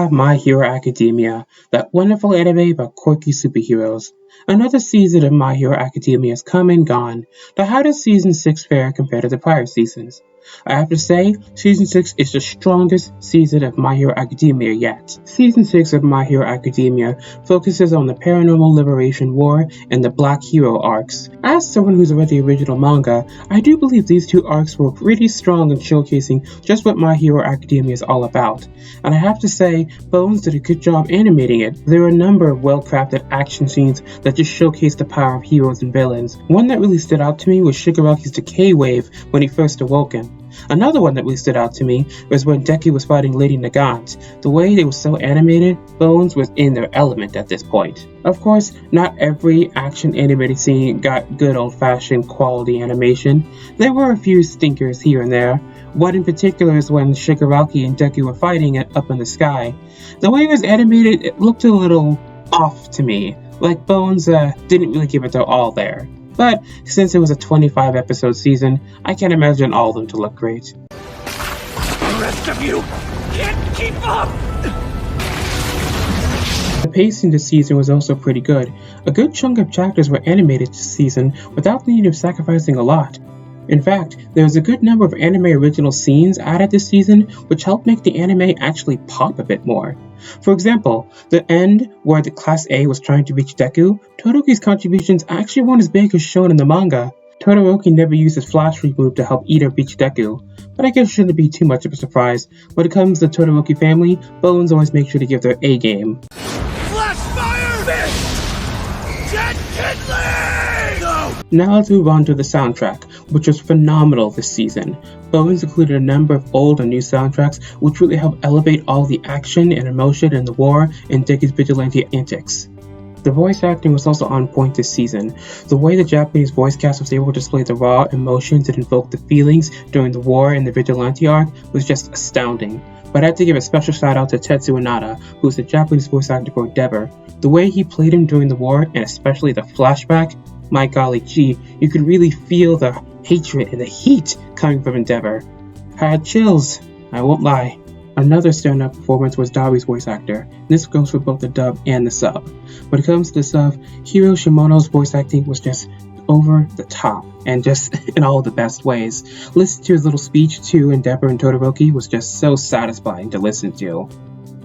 have My Hero Academia, that wonderful anime about quirky superheroes. Another season of My Hero Academia has come and gone. Now how does Season 6 fare compared to the prior seasons? I have to say, Season 6 is the strongest season of My Hero Academia yet. Season 6 of My Hero Academia focuses on the Paranormal Liberation War and the Black Hero arcs. As someone who's read the original manga, I do believe these two arcs were pretty strong in showcasing just what My Hero Academia is all about. And I have to say, Bones did a good job animating it. There are a number of well-crafted action scenes that just showcase the power of heroes and villains. One that really stood out to me was Shigaraki's decay wave when he first awoken. Another one that really stood out to me was when Deku was fighting Lady Nagant. The way they were so animated, Bones was in their element at this point. Of course, not every action animated scene got good old-fashioned quality animation. There were a few stinkers here and there. One in particular is when Shigaraki and Deku were fighting it up in the sky. The way it was animated, it looked a little off to me. Like Bones didn't really give it their all there. But since it was a 25 episode season, I can't imagine all of them to look great. The rest of you can't keep up! The pacing this season was also pretty good. A good chunk of chapters were animated this season without the need of sacrificing a lot. In fact, there was a good number of anime original scenes added this season, which helped make the anime actually pop a bit more. For example, the end where the Class A was trying to reach Deku, Todoroki's contributions actually weren't as big as shown in the manga. Todoroki never used his Flash Leap move to help Ida reach Deku, but I guess it shouldn't be too much of a surprise. When it comes to the Todoroki family, Bones always makes sure to give their A game. Flash fire! Fist! Jet Kidley! No! Now let's move on to the soundtrack, which was phenomenal this season. Bones included a number of old and new soundtracks which really help elevate all the action and emotion in the war and Deku's vigilante antics. The voice acting was also on point this season. The way the Japanese voice cast was able to display the raw emotions and invoke the feelings during the war and the vigilante arc was just astounding. But I had to give a special shout out to Tetsuo Nada, who is the Japanese voice actor for Endeavor. The way he played him during the war, and especially the flashback, my golly gee, you could really feel the hatred and the heat coming from Endeavor. I had chills, I won't lie. Another standout performance was Dabi's voice actor. This goes for both the dub and the sub. When it comes to the sub, Hiro Shimano's voice acting was just over the top, and just in all the best ways. Listening to his little speech to Endeavor and Todoroki was just so satisfying to listen to.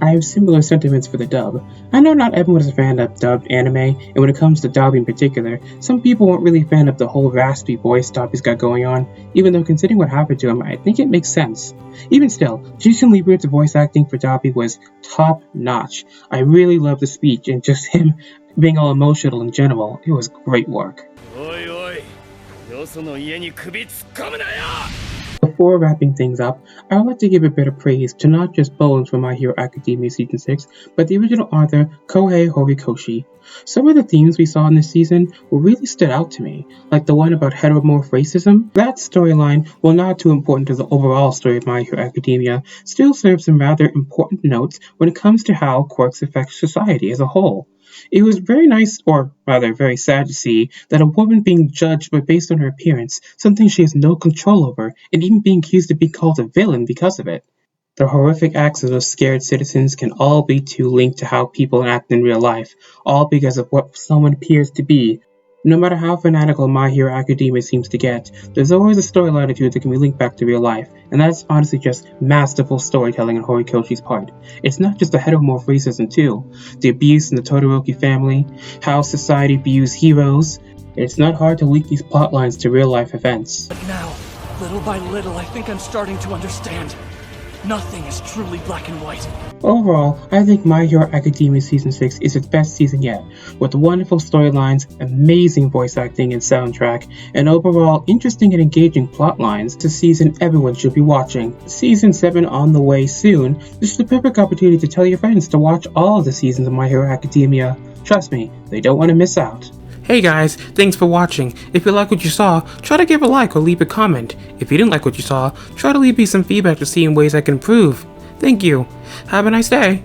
I have similar sentiments for the dub. I know not everyone is a fan of dubbed anime, and when it comes to dub in particular, some people weren't really a fan of the whole raspy voice Dabi's got going on, even though considering what happened to him, I think it makes sense. Even still, Jason Liebert's voice acting for Dabi was top notch. I really loved the speech and just him being all emotional in general. It was great work. Before wrapping things up, I would like to give a bit of praise to not just Bones from My Hero Academia Season 6, but the original author Kohei Horikoshi. Some of the themes we saw in this season really stood out to me, like the one about heteromorph racism. That storyline, while not too important to the overall story of My Hero Academia, still serves some rather important notes when it comes to how quirks affect society as a whole. It was very nice, or rather very sad to see, that a woman being judged based on her appearance, something she has no control over, and even being accused of being called a villain because of it. The horrific acts of those scared citizens can all be linked to how people act in real life, all because of what someone appears to be. No matter how fanatical My Hero Academia seems to get, there's always a storyline or two that can be linked back to real life, and that's honestly just masterful storytelling on Horikoshi's part. It's not just the heteromorph racism too, the abuse in the Todoroki family, how society views heroes. It's not hard to link these plotlines to real life events. But now, little by little, I think I'm starting to understand. Nothing is truly black and white. Overall, I think My Hero Academia Season 6 is its best season yet, with wonderful storylines, amazing voice acting and soundtrack, and overall interesting and engaging plot lines. It's a season everyone should be watching. Season 7 on the way soon. This is the perfect opportunity to tell your friends to watch all of the seasons of My Hero Academia. Trust me, they don't want to miss out. Hey guys, thanks for watching. If you like what you saw, try to give a like or leave a comment. If you didn't like what you saw, try to leave me some feedback to see in ways I can improve. Thank you. Have a nice day.